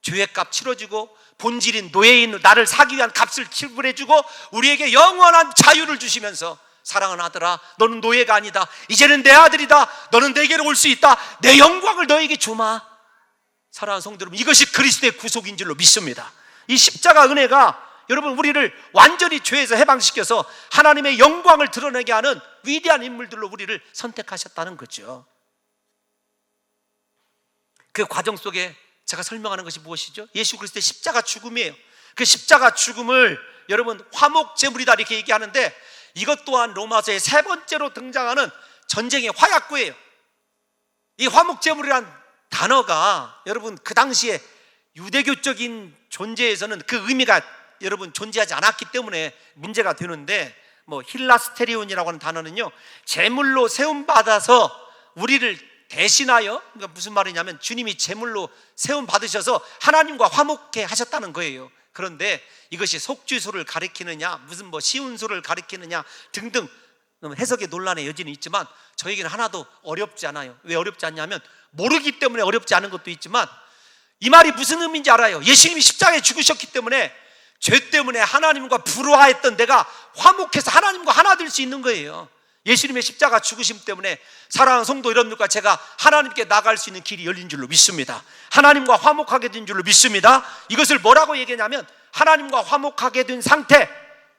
죄값 치러주고 본질인 노예인 나를 사기 위한 값을 지불해주고 우리에게 영원한 자유를 주시면서 사랑하는 아들아 너는 노예가 아니다. 이제는 내 아들이다. 너는 내게로 올 수 있다. 내 영광을 너에게 주마. 사랑하는 성도 여러분, 이것이 그리스도의 구속인 줄로 믿습니다. 이 십자가 은혜가 여러분 우리를 완전히 죄에서 해방시켜서 하나님의 영광을 드러내게 하는 위대한 인물들로 우리를 선택하셨다는 거죠. 그 과정 속에 제가 설명하는 것이 무엇이죠? 예수 그리스도의 십자가 죽음이에요. 그 십자가 죽음을 여러분 화목제물이다 이렇게 얘기하는데 이것 또한 로마서의 세 번째로 등장하는 전쟁의 화약구예요. 이 화목제물이란 단어가 여러분 그 당시에 유대교적인 존재에서는 그 의미가 여러분 존재하지 않았기 때문에 문제가 되는데 뭐 힐라스테리온이라고 하는 단어는요 제물로 세움받아서 우리를 대신하여, 그러니까 무슨 말이냐면 주님이 제물로 세움받으셔서 하나님과 화목해 하셨다는 거예요. 그런데 이것이 속죄소를 가리키느냐 무슨 뭐 시운소를 가리키느냐 등등 해석의 논란의 여지는 있지만 저에게는 하나도 어렵지 않아요. 왜 어렵지 않냐면 모르기 때문에 어렵지 않은 것도 있지만 이 말이 무슨 의미인지 알아요. 예수님이 십자가에 죽으셨기 때문에 죄 때문에 하나님과 불화했던 내가 화목해서 하나님과 하나 될 수 있는 거예요. 예수님의 십자가 죽으심 때문에 사랑하는 성도 여러분들과 제가 하나님께 나갈 수 있는 길이 열린 줄로 믿습니다. 하나님과 화목하게 된 줄로 믿습니다. 이것을 뭐라고 얘기하냐면 하나님과 화목하게 된 상태,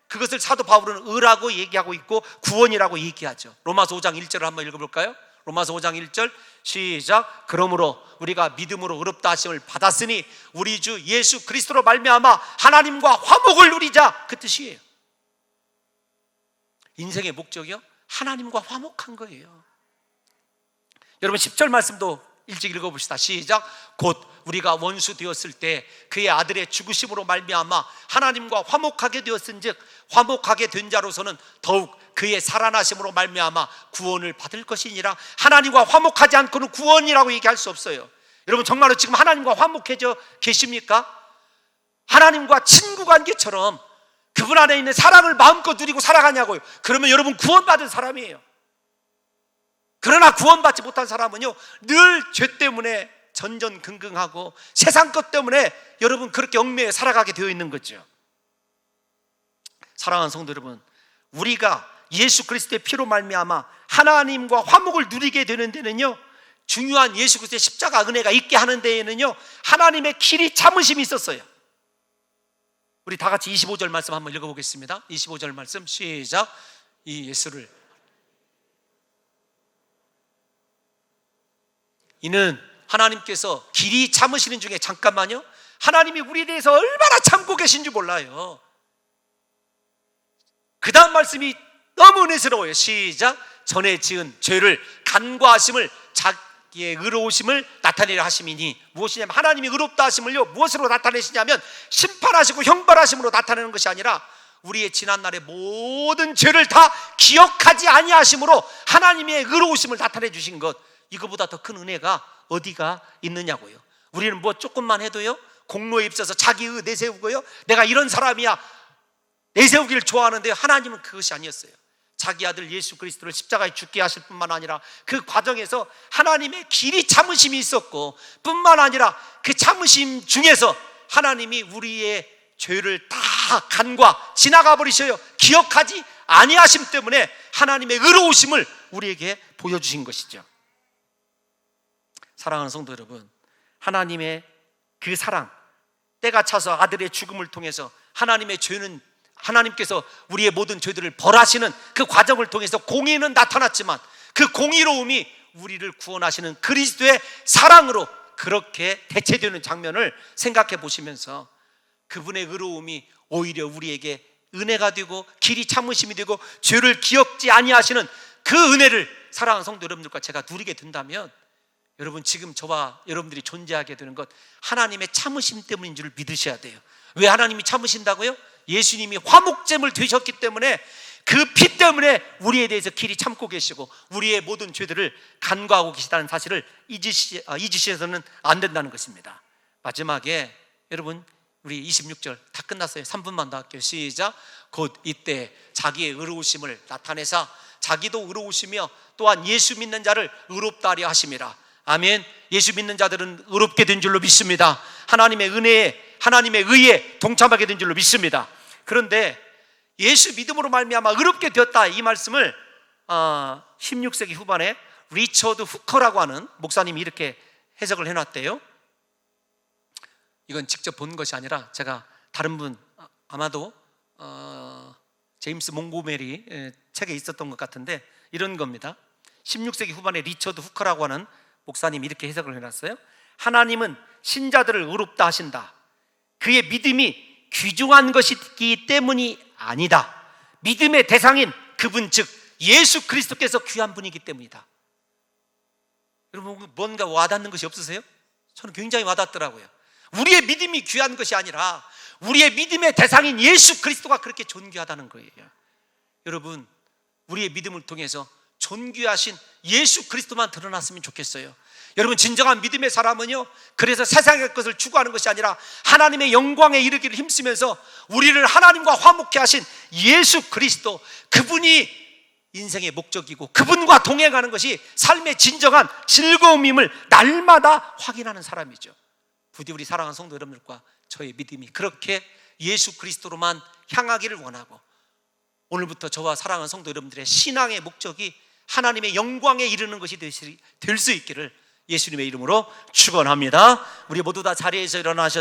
그것을 사도 바울은 의라고 얘기하고 있고 구원이라고 얘기하죠. 로마서 5장 1절을 한번 읽어볼까요? 로마서 5장 1절 시작. 그러므로 우리가 믿음으로 의롭다 하심을 받았으니 우리 주 예수 그리스도로 말미암아 하나님과 화목을 누리자, 그 뜻이에요. 인생의 목적이요? 하나님과 화목한 거예요. 여러분 10절 말씀도 일찍 읽어봅시다. 시작. 곧 우리가 원수 되었을 때 그의 아들의 죽으심으로 말미암아 하나님과 화목하게 되었은즉 화목하게 된 자로서는 더욱 그의 살아나심으로 말미암아 구원을 받을 것이니라. 하나님과 화목하지 않고는 구원이라고 얘기할 수 없어요. 여러분 정말로 지금 하나님과 화목해져 계십니까? 하나님과 친구 관계처럼 그분 안에 있는 사랑을 마음껏 누리고 살아가냐고요. 그러면 여러분 구원받은 사람이에요. 그러나 구원받지 못한 사람은요, 늘 죄 때문에 전전긍긍하고 세상 것 때문에 여러분 그렇게 얽매여 살아가게 되어 있는 거죠. 사랑하는 성도 여러분, 우리가 예수 그리스도의 피로 말미암아 하나님과 화목을 누리게 되는 데는요, 중요한 예수 그리스도의 십자가 은혜가 있게 하는 데에는요, 하나님의 길이 참으심이 있었어요. 우리 다 같이 25절 말씀 한번 읽어보겠습니다. 25절 말씀 시작. 이 예수를 이는 하나님께서 길이 참으시는 중에, 잠깐만요, 하나님이 우리에 대해서 얼마나 참고 계신 줄 몰라요. 그 다음 말씀이 너무 은혜스러워요. 시작. 전에 지은 죄를 간과하심을 자기의 의로우심을 나타내려 하심이니, 무엇이냐면 하나님이 의롭다 하심을요 무엇으로 나타내시냐면 심판하시고 형벌하심으로 나타내는 것이 아니라 우리의 지난날의 모든 죄를 다 기억하지 아니하심으로 하나님의 의로우심을 나타내 주신 것, 이거보다 더 큰 은혜가 어디가 있느냐고요. 우리는 뭐 조금만 해도요 공로에 입서서 자기의 내세우고요, 내가 이런 사람이야 내세우기를 좋아하는데, 하나님은 그것이 아니었어요. 자기 아들 예수 그리스도를 십자가에 죽게 하실 뿐만 아니라 그 과정에서 하나님의 길이 참으심이 있었고, 뿐만 아니라 그 참으심 중에서 하나님이 우리의 죄를 다 간과 지나가 버리셔요. 기억하지 아니하심 때문에 하나님의 의로우심을 우리에게 보여주신 것이죠. 사랑하는 성도 여러분, 하나님의 그 사랑, 때가 차서 아들의 죽음을 통해서 하나님의 죄는, 하나님께서 우리의 모든 죄들을 벌하시는 그 과정을 통해서 공의는 나타났지만 그 공의로움이 우리를 구원하시는 그리스도의 사랑으로 그렇게 대체되는 장면을 생각해 보시면서, 그분의 의로움이 오히려 우리에게 은혜가 되고 길이 참으심이 되고 죄를 기억지 아니하시는 그 은혜를 사랑하는 성도 여러분들과 제가 누리게 된다면, 여러분 지금 저와 여러분들이 존재하게 되는 것 하나님의 참으심 때문인 줄 믿으셔야 돼요. 왜 하나님이 참으신다고요? 예수님이 화목제물 되셨기 때문에, 그 피 때문에 우리에 대해서 길이 참고 계시고 우리의 모든 죄들을 간과하고 계시다는 사실을 잊으셔서는 안 된다는 것입니다. 마지막에 여러분 우리 26절 다 끝났어요. 3분만 더 할게요. 시작. 곧 이때 자기의 의로우심을 나타내사 자기도 의로우시며 또한 예수 믿는 자를 의롭다 하려 하심이라. 아멘. 예수 믿는 자들은 의롭게 된 줄로 믿습니다. 하나님의 은혜에, 하나님의 의에 동참하게 된 줄로 믿습니다. 그런데 예수 믿음으로 말미암아 의롭게 되었다, 이 말씀을 16세기 후반에 리처드 후커라고 하는 목사님이 이렇게 해석을 해놨대요. 이건 직접 본 것이 아니라 제가 다른 분, 아마도 제임스 몽고메리 책에 있었던 것 같은데, 이런 겁니다. 16세기 후반에 리처드 후커라고 하는 목사님이 이렇게 해석을 해놨어요. 하나님은 신자들을 의롭다 하신다. 그의 믿음이 귀중한 것이기 때문이 아니다. 믿음의 대상인 그분 즉 예수 그리스도께서 귀한 분이기 때문이다. 여러분 뭔가 와닿는 것이 없으세요? 저는 굉장히 와닿더라고요. 우리의 믿음이 귀한 것이 아니라 우리의 믿음의 대상인 예수 그리스도가 그렇게 존귀하다는 거예요. 여러분 우리의 믿음을 통해서 존귀하신 예수 그리스도만 드러났으면 좋겠어요. 여러분 진정한 믿음의 사람은요, 그래서 세상의 것을 추구하는 것이 아니라 하나님의 영광에 이르기를 힘쓰면서 우리를 하나님과 화목케 하신 예수 그리스도, 그분이 인생의 목적이고 그분과 동행하는 것이 삶의 진정한 즐거움임을 날마다 확인하는 사람이죠. 부디 우리 사랑하는 성도 여러분들과 저의 믿음이 그렇게 예수 그리스도로만 향하기를 원하고, 오늘부터 저와 사랑하는 성도 여러분들의 신앙의 목적이 하나님의 영광에 이르는 것이 될 수 있기를 예수님의 이름으로 축원합니다. 우리 모두 다 자리에서 일어나셔서